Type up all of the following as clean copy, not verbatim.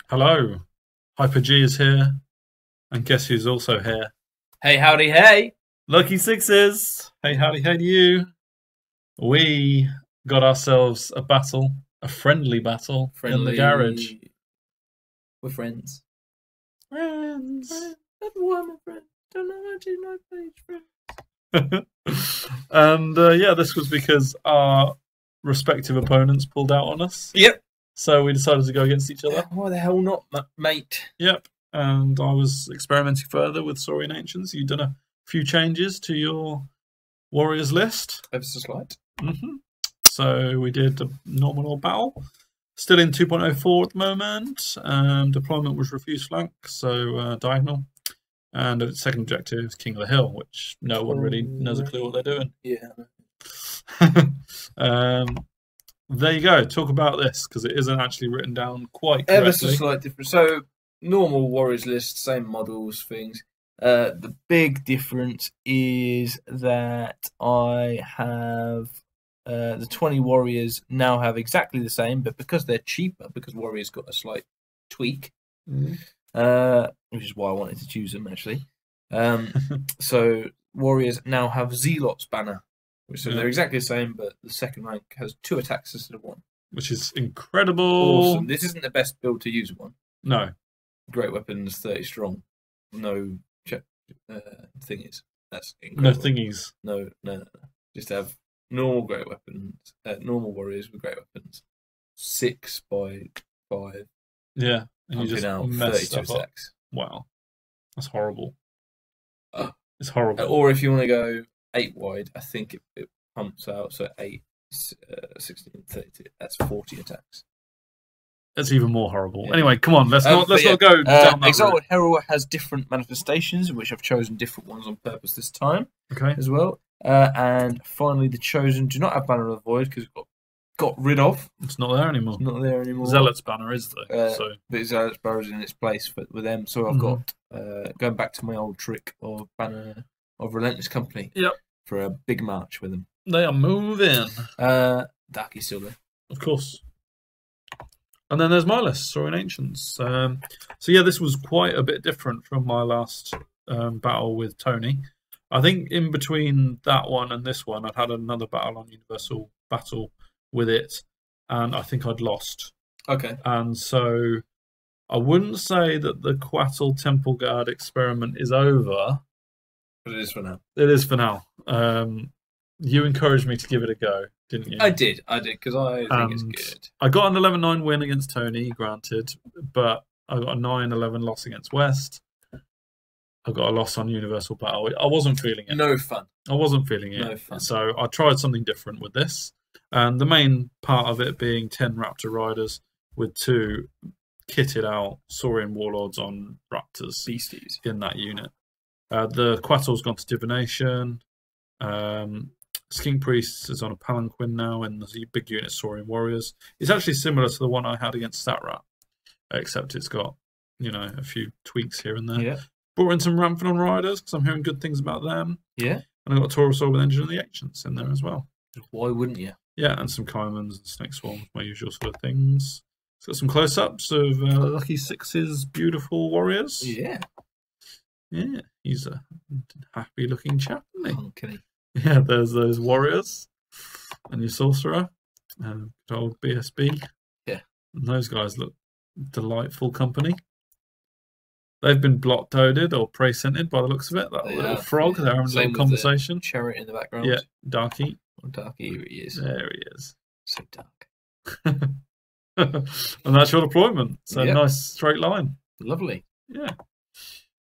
Hello, Hyper G is here, and guess who's also here? Hey, howdy, hey! Lucky Sixes! Hey, howdy, hey to you! We got ourselves a battle, a friendly battle in the garage. We're friends. Friends! Everyone, friends. Don't know how to know friends. And yeah, this was because our respective opponents pulled out on us. Yep. So we decided to go against each other. Why the hell not, mate? Yep. And I was experimenting further with Saurian Ancients. You've done a few changes to your warriors list. Ever so slight. So we did a normal battle. Still in 2.04 at the moment. Deployment was refuse flank, so diagonal. And its second objective is King of the Hill, which no one really knows a clue what they're doing. Yeah. There you go. Talk about this, because it isn't actually written down quite correctly. Ever so slight difference. So, normal warriors list, same models, things. The big difference is that I have the 20 warriors now have exactly the same, but because they're cheaper, because warriors got a slight tweak, which is why I wanted to choose them actually. So warriors now have Zealot's banner, so they're exactly the same, but the second rank has 2 attacks instead of 1, which is incredible. Awesome. This isn't the best build to use one. No. Great weapons, 30 strong. No thingies. That's incredible. No thingies. No. Just have normal great weapons, normal warriors with great weapons. 6 by 5. Yeah, and you just out mess 32 attacks. Wow, that's horrible. It's horrible. Or if you want to go 8 wide, I think it pumps out, so 8, 16, 32. That's 40 attacks. That's even more horrible. Yeah. Anyway, come on, let's not go down that Exalted Herald has different manifestations, which I've chosen different ones on purpose this time. Okay. As well. And finally, the Chosen do not have Banner of the Void because it got rid of. It's not there anymore. It's not there anymore. Zealot's banner is there. But Zealot's banner is in its place with them. So I've got going back to my old trick of Banner of Relentless Company. Yep. For a big march with them. They are moving. Darky's still there. Of course. And then there's my list, Saurian Ancients. So yeah, this was quite a bit different from my last battle with Tony. I think in between that one and this one, I'd had another battle on Universal Battle with it, and I think I'd lost. Okay. And so I wouldn't say that the Quattle Temple Guard experiment is over. But it is for now. It is for now. You encouraged me to give it a go, didn't you? I did, because I think it's good. I got an 11-9 win against Tony, granted, but I got a 9-11 loss against West. I got a loss on Universal Battle. I wasn't feeling it. No fun. I wasn't feeling it. No fun. So I tried something different with this. And the main part of it being 10 Raptor Riders with 2 kitted out Saurian Warlords on Raptors. Beasties. In that unit. The Quattle's gone to Divination. Skink Priest is on a Palanquin now in the big unit Saurian Warriors. It's actually similar to the one I had against Statrat, except it's got, a few tweaks here and there. Yeah. Brought in some Ramphadon Riders because I'm hearing good things about them. Yeah. And I got Taurus Orb with Engine of the Ancients in there as well. Why wouldn't you? Yeah, and some Caimans and Snake Swarms, my usual sort of things. It's got some close-ups of Lucky Six's beautiful warriors. Yeah. Yeah, he's a happy-looking chap, isn't he? Oh, can he? Yeah, there's those warriors and your sorcerer and good old BSB. Yeah. And those guys look delightful company. They've been block-toaded or prey-scented by the looks of it. That little frog, they're having a little conversation. Chariot in the background. Yeah, Darky. Oh, Darky, here he is. There he is. So dark. And that's your deployment. So nice straight line. Lovely. Yeah.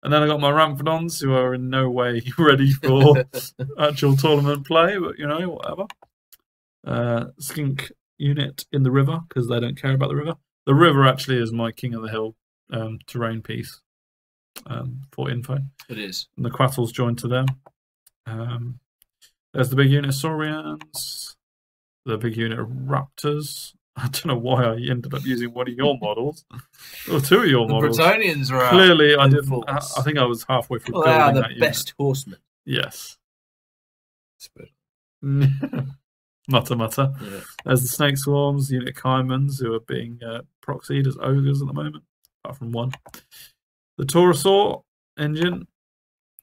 And then I got my Ramphadons, who are in no way ready for actual tournament play, but whatever. Skink unit in the river, because they don't care about the river. The river actually is my King of the Hill terrain piece for info. It is. And the Quattle's joined to them. There's the big unit of Saurians, the big unit of Raptors. I don't know why I ended up using one of your models, or 2 of your models. The Bretonians are clearly. I didn't. I think I was halfway through building that unit. They are the best horsemen. Yes. Mutter. Yeah. There's the Snake Swarms, unit Caimans, who are being proxied as ogres at the moment. apart from one. The Taurosaur engine,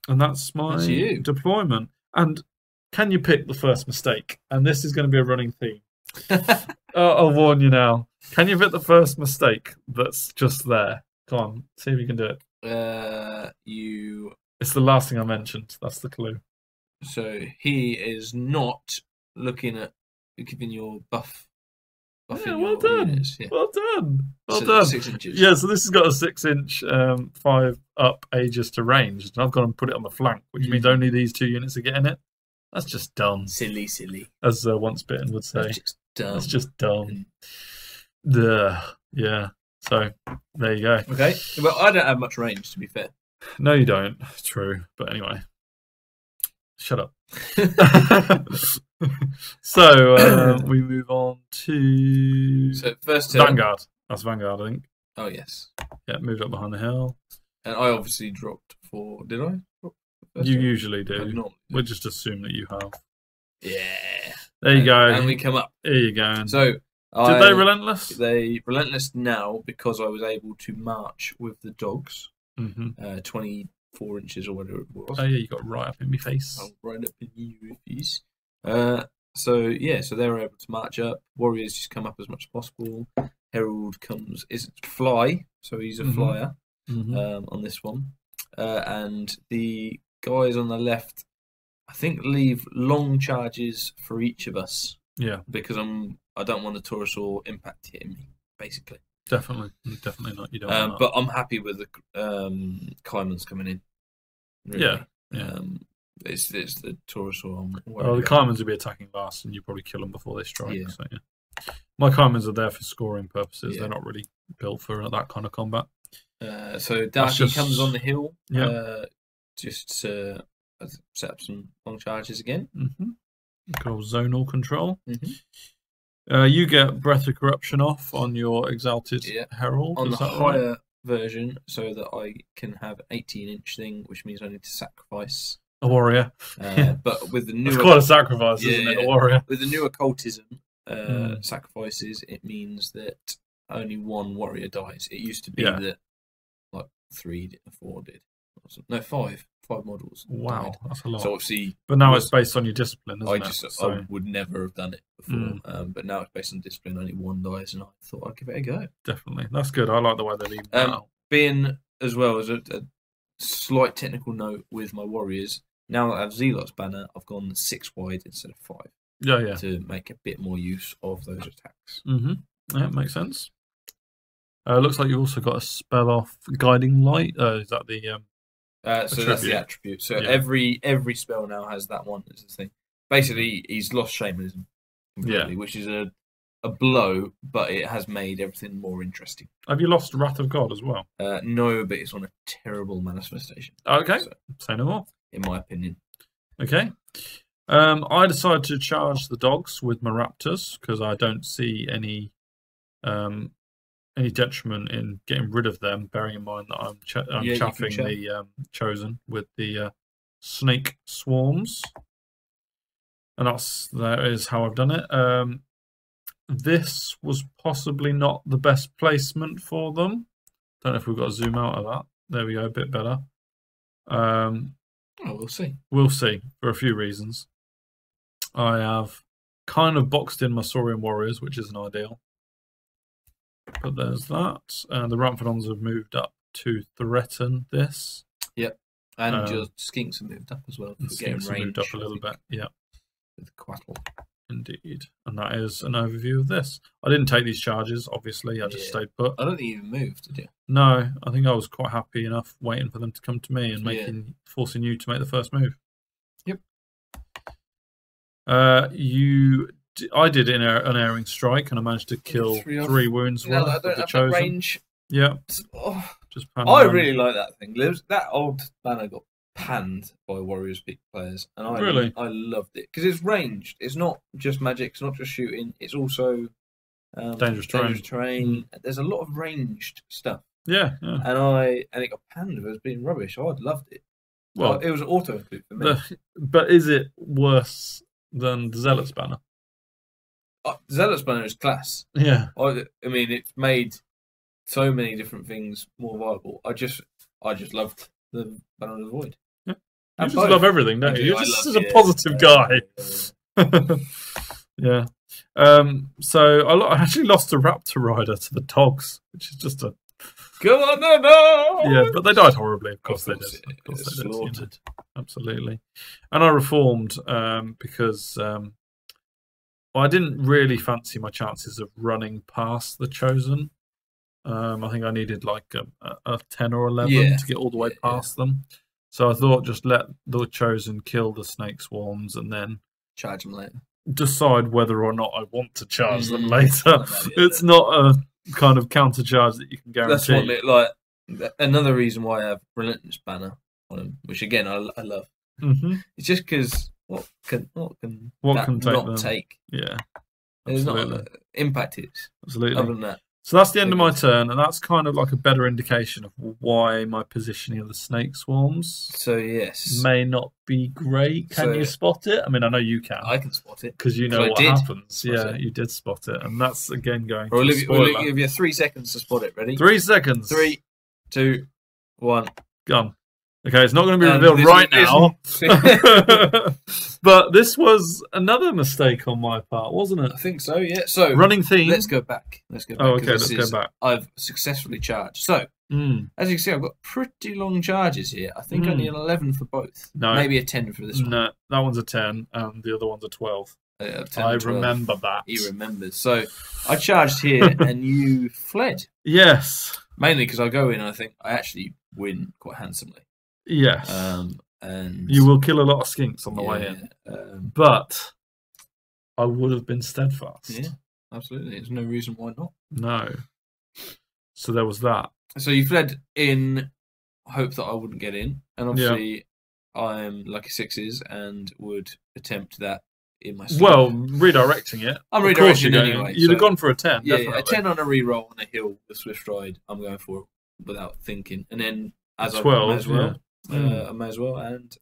and that's my deployment. And can you pick the first mistake? And this is going to be a running theme. I'll warn you now. Can you pick the first mistake that's just there? Come on, see if you can do it. It's the last thing I mentioned. That's the clue. So he is not looking at giving your buff. Yeah, well done. Units. Yeah. Well done. Well so done. 6 inches. Yeah, so this has got a 6-inch 5 up Aegis to range. And I've gone and put it on the flank, which means only these 2 units are getting it. That's just dumb. Silly. As Once Bitten would say. That's just dumb. That's just dumb. Yeah. So there you go. Okay. But I don't have much range, to be fair. No, you don't. True. But anyway. Shut up. So we move on to first Vanguard. That's Vanguard, I think. Oh yes. Yeah, moved up behind the hill. And I obviously dropped for. Did I? You usually do. Not. We'll just assume that you have. Yeah. There you go. And we come up. There you go. So did they relentless? They relentless now because I was able to march with the dogs. 24 inches or whatever it was. Oh yeah, you got right up in my face. Oh, right up in your face. So they were able to march up. Warriors just come up as much as possible. Herald is fly, so he's a flyer on this one. And the guys on the left, I think, leave long charges for each of us. Yeah, because I don't want the Taurosaur impact hitting me, basically. Definitely not. You don't. Want that. But I'm happy with the Caimans coming in. Really. Yeah. It's the Taurosaur. The Caimans will be attacking last, and you probably kill them before they strike. Yeah. So yeah, my Caimans are there for scoring purposes. Yeah. They're not really built for that kind of combat. So Darky comes on the hill. Yeah. Just set up some long charges again. Good old zonal control. You get Breath of Corruption off on your Exalted Herald. On is the that higher right? version, so that I can have 18-inch thing, which means I need to sacrifice a warrior. But with the newer, it's quite a sacrifice, isn't it? A warrior. With the new occultism sacrifices, it means that only 1 warrior dies. It used to be that like 3 or 4 did. No, 5 models. Wow, died. that's a lot. So obviously, but now it's based on your discipline, isn't it? I would never have done it before, but now it's based on discipline. Only 1 dies, and I thought I'd give it a go. Definitely, that's good. I like the way they leave it out. Being as well as a slight technical note with my warriors. Now that I have Zealot's banner, I've gone 6 wide instead of 5. Yeah. To make a bit more use of those attacks. Yeah, makes sense. Looks like you also got a spell off Guiding Light. Is that the so that's the attribute. So every spell now has that one as the thing. Basically, he's lost shamanism completely, which is a blow, but it has made everything more interesting. Have you lost Wrath of God as well? No, but it's on a terrible manifestation. Okay, so, say no more. In my opinion. Okay. I decided to charge the dogs with my raptors because I don't see any detriment in getting rid of them, bearing in mind that I'm chaffing the Chosen with the snake swarms. And that is how I've done it. This was possibly not the best placement for them. Don't know if we've got to zoom out of that. There we go, a bit better. We'll see. We'll see, for a few reasons. I have kind of boxed in my Saurian warriors, which isn't ideal. But there's that. The Ramphadons have moved up to threaten this. Yep. And your Skinks have moved up as well. Skinks have moved up a little bit, yeah. With Quattle. Indeed. And that is an overview of this. I didn't take these charges, obviously. I just stayed put. I don't think you even moved, did you? No. I think I was quite happy enough waiting for them to come to me and forcing you to make the first move. Yep. I did an unerring strike and I managed to kill 3 wounds worth of the Chosen. Range. Yeah. I really like that thing. That old banner got panned by Warriors Peak players, and I loved it because it's ranged. It's not just magic. It's not just shooting. It's also dangerous terrain. There's a lot of ranged stuff. Yeah. And it got panned as being rubbish. I loved it. Well, it was auto include for me. But is it worse than the Zealot's banner? Zealot's banner is class. Yeah. I mean, it's made so many different things more viable. I just loved the Banner of the Void. Yeah. You just love everything, don't you? You're just such a positive guy. Yeah. So I actually lost a Raptor Rider to the dogs, which is just a... Come on, no! Yeah, but they died horribly. Of course they did. Of course they did. You know. Absolutely. And I reformed because I didn't really fancy my chances of running past the Chosen. I think I needed like a 10 or 11 to get all the way past them. So I thought just let the Chosen kill the snake swarms and then charge them later. Decide whether or not I want to charge them later. It's not a kind of counter charge that you can guarantee. That's what another reason why I have Relentless Banner on them, which again I love. It's just because what can take? Yeah, there's not impact is absolutely. Other than that. So that's the end of my turn, and that's kind of like a better indication of why my positioning of the snake swarms. So yes, may not be great. Can you spot it? I mean, I know you can. I can spot it because you know what happens. Yeah, you did spot it, and that's again going. We'll give you 3 seconds to spot it. Ready? 3 seconds. 3, 2, 1. Gone. Okay, it's not going to be revealed right now. But this was another mistake on my part, wasn't it? I think so, yeah. So running theme. Let's go back. Oh, okay, let's go back. I've successfully charged. So, as you can see, I've got pretty long charges here. I think I need an 11 for both. No. Maybe a 10 for this one. No, that one's a 10, and the other one's a 12. 10 I remember that. He remembers. So, I charged here, and you fled. Yes. Mainly because I go in and I think I actually win quite handsomely. Yes. And you will kill a lot of skinks on the way in. But I would have been steadfast. Yeah, absolutely. There's no reason why not. No. So there was that. So you fled in hope that I wouldn't get in. And obviously I'm lucky sixes and would attempt that in my sleep. Well, redirecting it. I'm redirecting anyway. You'd have gone for a 10. Yeah, definitely. A 10 on a reroll on a hill with Swift Stride. I'm going for it without thinking. And then as 12, I may as well. I may as well, and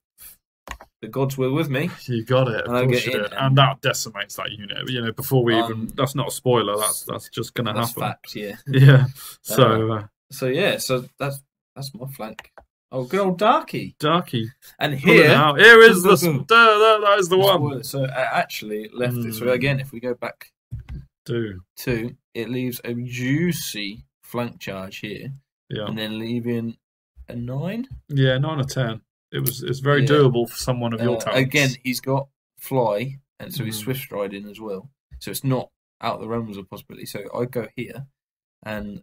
the gods were with me. You got it, and I get in, and that decimates that unit. You know, before we even that's not a spoiler. That's just going to happen. Fact, yeah. Yeah. So that's my flank. Oh, good old Darky. And here is that is the one. So I actually left it. So again, if we go back to it leaves a juicy flank charge here. Yeah. And then leaving a 9? Yeah, 9 or 10. It's very doable for someone of your talents. Again, he's got fly, and so he's swift striding as well. So it's not out of the realms of possibility. So I go here and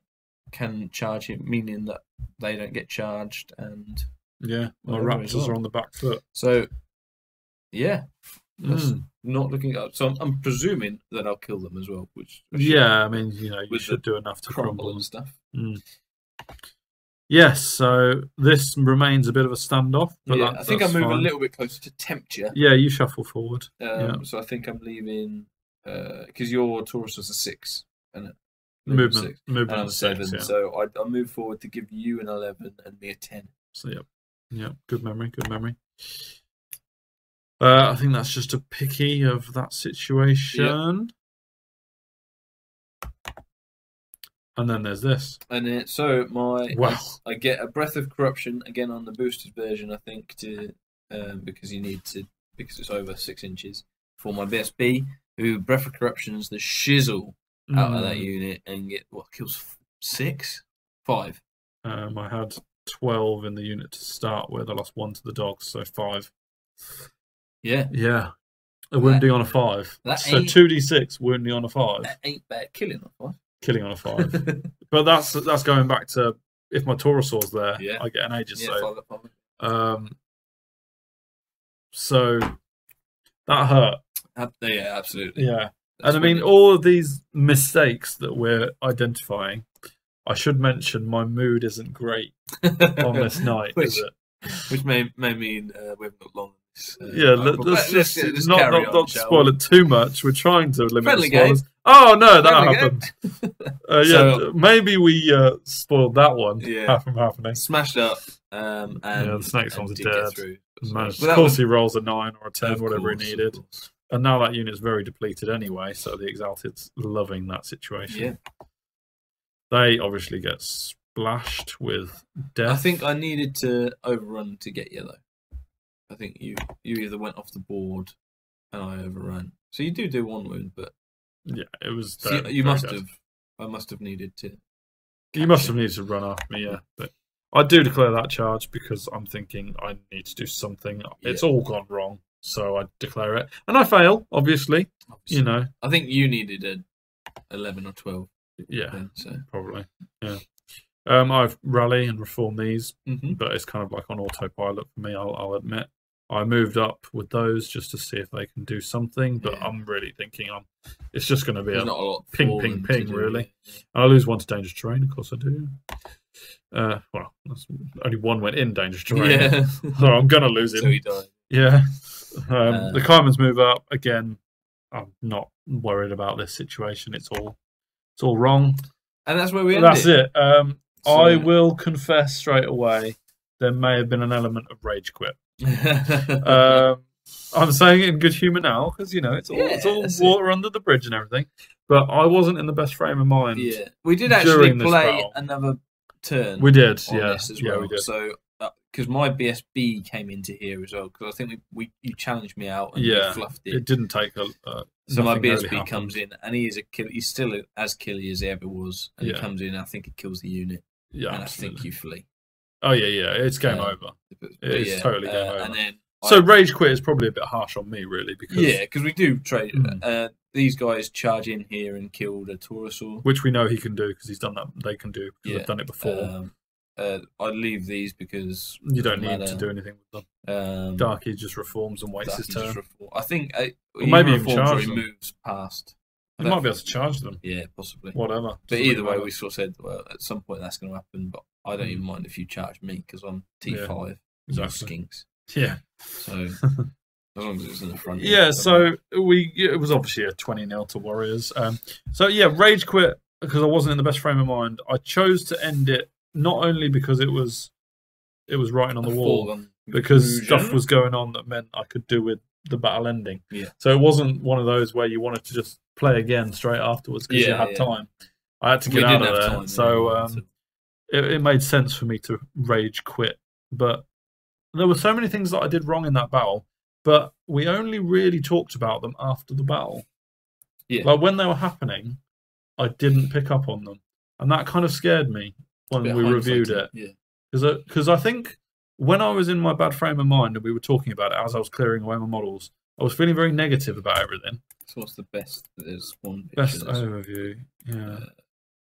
can charge him, meaning that they don't get charged. And my raptors are on the back foot. So that's not looking up. So I'm presuming that I'll kill them as well. I mean, you should do enough to crumble and stuff. Yes, so this remains a bit of a standoff. But I think I move a little bit closer to tempt you. Yeah, you shuffle forward. So I think I'm leaving because your Taurus was a 6, and movement and I'm 7. 6, So I move forward to give you an 11 and me a 10. So good memory. I think that's just a picky of that situation. Yep. And then there's this. And then, I get a Breath of Corruption again on the boosted version, I think, to because it's over 6 inches for my BSB, who Breath of Corruption is the shizzle out of that unit and get kills 6? 5. I had 12 in the unit to start with. I lost 1 to the dogs, so 5. Yeah. A wounding on a 5. So 2d6 wounding on a 5. That ain't bad. Killing on a 5. But that's going back to if my Taurosaur's there, I get an Aegis. So that hurt. Yeah, absolutely. Yeah. And I mean, all of these mistakes that we're identifying, I should mention my mood isn't great on this night, is it? Which may mean we haven't got long. Let's not spoil it too much. We're trying to limit Friendly the spoilers. Game. Oh no, that happened. So, maybe we spoiled that one. Yeah, from happening. Smashed up. And the snake swarms are dead. Of course, he rolls a 9 or a 10, whatever he needed. And now that unit's very depleted anyway. So the Exalted's loving that situation. Yeah. They obviously get splashed with death. I think I needed to overrun to get yellow. I think you either went off the board and I overrun. So you do 1 wound, but yeah, it was. so you must have. I must have needed to. You must have needed to run after me, yeah. But I do declare that charge because I'm thinking I need to do something. Yeah. It's all gone wrong, so I declare it, and I fail. Obviously. You know. I think you needed a 11 or 12. Yeah, then, so. Probably. Yeah. I've rally and reform these, mm-hmm. but it's kind of like on autopilot for me. I'll admit. I moved up with those just to see if they can do something, but I'm really thinking it's just going to be not a lot ping, really. Yeah. I lose 1 to dangerous terrain, of course I do. Well, only 1 went in dangerous terrain, yeah. So I'm going to lose him. So he died. Yeah. The Carmens move up again. I'm not worried about this situation. It's all wrong, and that's where we end. That's it. I will confess straight away. There may have been an element of rage quit. I'm saying it in good humour now because it's all water under the bridge and everything. But I wasn't in the best frame of mind. Yeah, we did actually play another turn. We did, this as well. We did. So because my BSB came into here as well because I think you challenged me out and you fluffed it. It didn't take a. So my BSB comes in and he is a kill. He's still as killy as he ever was, and he comes in. And I think it kills the unit. Yeah, and absolutely. I think you flee. Oh yeah, it's game over. It's totally game over. And then rage quit is probably a bit harsh on me, really, because we do trade. These guys charge in here and kill the Taurosaur, which we know he can do because he's done that. They can do because they've done it before. I leave these because you don't need to do anything with them. Darky just reforms and waits his turn. I think maybe even charge them. He moves past. You might be able to charge them. Yeah, possibly. Whatever. But either way, we sort of said, well, at some point that's going to happen. But I don't even mind if you charge me because I'm T5. Yeah, exactly. Skinks. Yeah. So as long as it's in the front. Yeah. So it was obviously a 20-0 to Warriors. Rage quit because I wasn't in the best frame of mind. I chose to end it not only because it was writing on the wall, because stuff was going on that meant I could do with the battle ending. Yeah. So it wasn't one of those where you wanted to just play again straight afterwards because you had time. I had to get out of there. Time, so it made sense for me to rage quit. But there were so many things that I did wrong in that battle, but we only really talked about them after the battle. Yeah. Like when they were happening, I didn't pick up on them. And that kind of scared me when we reviewed it. Yeah. Because I think when I was in my bad frame of mind and we were talking about it as I was clearing away my models, I was feeling very negative about everything. So what's the best? There's one. Best overview. Yeah.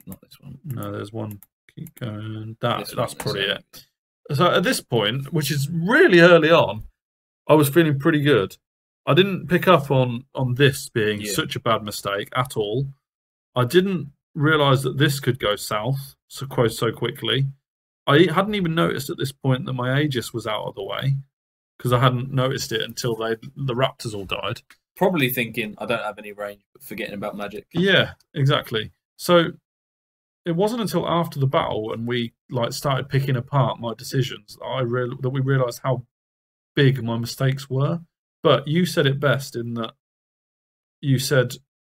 Not this one. No, there's one. Keep going. That's probably it. So at this point, which is really early on, I was feeling pretty good. I didn't pick up on this being such a bad mistake at all. I didn't realise that this could go south so quickly. I hadn't even noticed at this point that my Aegis was out of the way because I hadn't noticed it until the Raptors all died. Probably thinking I don't have any range, but forgetting about magic. Yeah, exactly. So it wasn't until after the battle and we started picking apart my decisions that we realised how big my mistakes were. But you said it best in that you said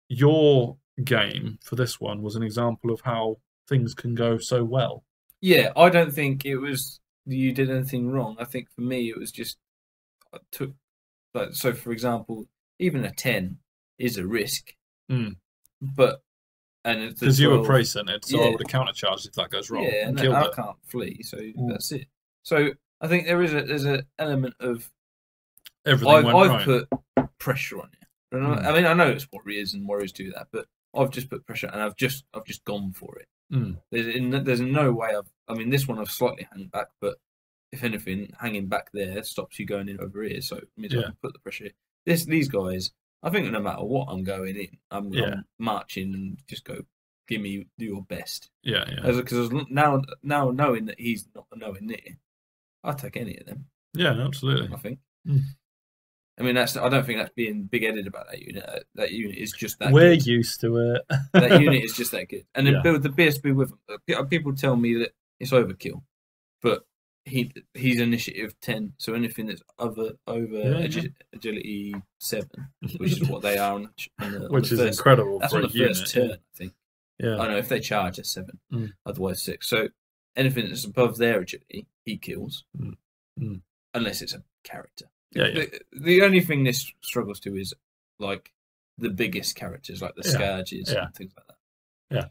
your game for this one was an example of how things can go so well. Yeah, I don't think it was you did anything wrong. I think for me it was just I took. So, for example, even a 10 is a risk, but because you were pre-centered, so I would have countercharged if that goes wrong. Yeah, and I can't flee, so that's it. So I think there's an element of everything went right. I've put pressure on you. I mean, I know it's Warriors and Warriors do that, but I've just put pressure and I've just gone for it. There's no way I mean, this one I've slightly hanged back, but if anything, hanging back there stops you going in over here. So it means I can put the pressure. These guys, I think no matter what I'm going in, I'm marching and just go, do your best. Yeah. Because now knowing that he's not nowhere near, I'll take any of them. Yeah, absolutely. I think. I mean, I don't think that's being big-headed about that unit. That unit is just that We're good. Used to it. That unit is just that good. And then build the BSB with him. People tell me that it's overkill, but he's initiative 10, so anything that's over agility 7, which is what they are on the which is incredible that's for on a the unit. first turn, I think. Yeah. I know if they charge at 7, Mm. otherwise 6. So anything that's above their agility, he kills, Mm. unless it's a character. Yeah. The only thing this struggles to is like the biggest characters, like the Scourges and things like that. Yeah,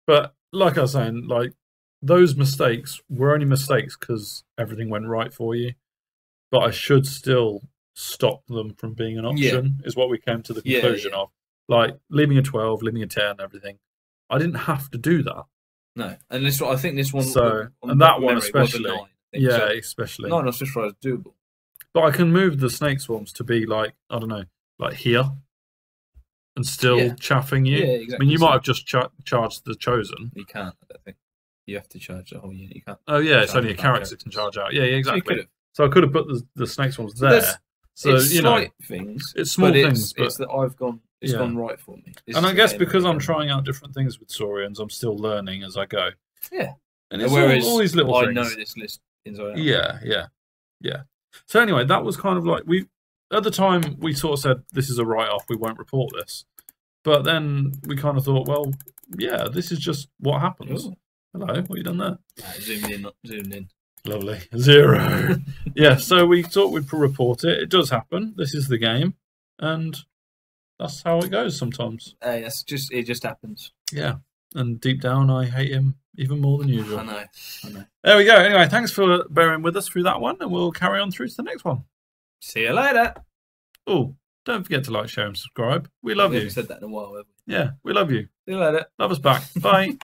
but like I was saying, like those mistakes were only mistakes because everything went right for you. But I should still stop them from being an option. Is what we came to the conclusion of. Like leaving a 12, leaving a 10, everything. I didn't have to do that. No, and this I think this one. So and that one especially. 9, so especially. 9 on Swift Fire is doable. But I can move the snake swarms to be like, I don't know, like here, and still chaffing you. Yeah, exactly. I mean, you might have just charged the chosen. You can't, I don't think. You have to charge the whole unit. You can't. Oh yeah, it's only a character that can charge out. Yeah, exactly. So I could have put the snake swarms there. So it's slight things. It's small things, but it's that I've gone. It's gone right for me. And I guess because I'm trying out different things with Saurians, I'm still learning as I go. Yeah. And it's all these little things. I know this list inside out. Yeah. So anyway, that was kind of like at the time we sort of said this is a write-off. We won't report this. But then we kind of thought, well, yeah, this is just what happens. Ooh. Hello, what have you done there? Zoomed in. Lovely. 0. Yeah, so we thought we'd report it. It does happen. This is the game. And that's how it goes sometimes. It just happens. Yeah. And deep down, I hate him even more than usual. I know. There we go. Anyway, thanks for bearing with us through that one. And we'll carry on through to the next one. See you later. Oh, don't forget to like, share and subscribe. We love you. We haven't said that in a while, have we? Yeah, we love you. See you later. Love us back. Bye.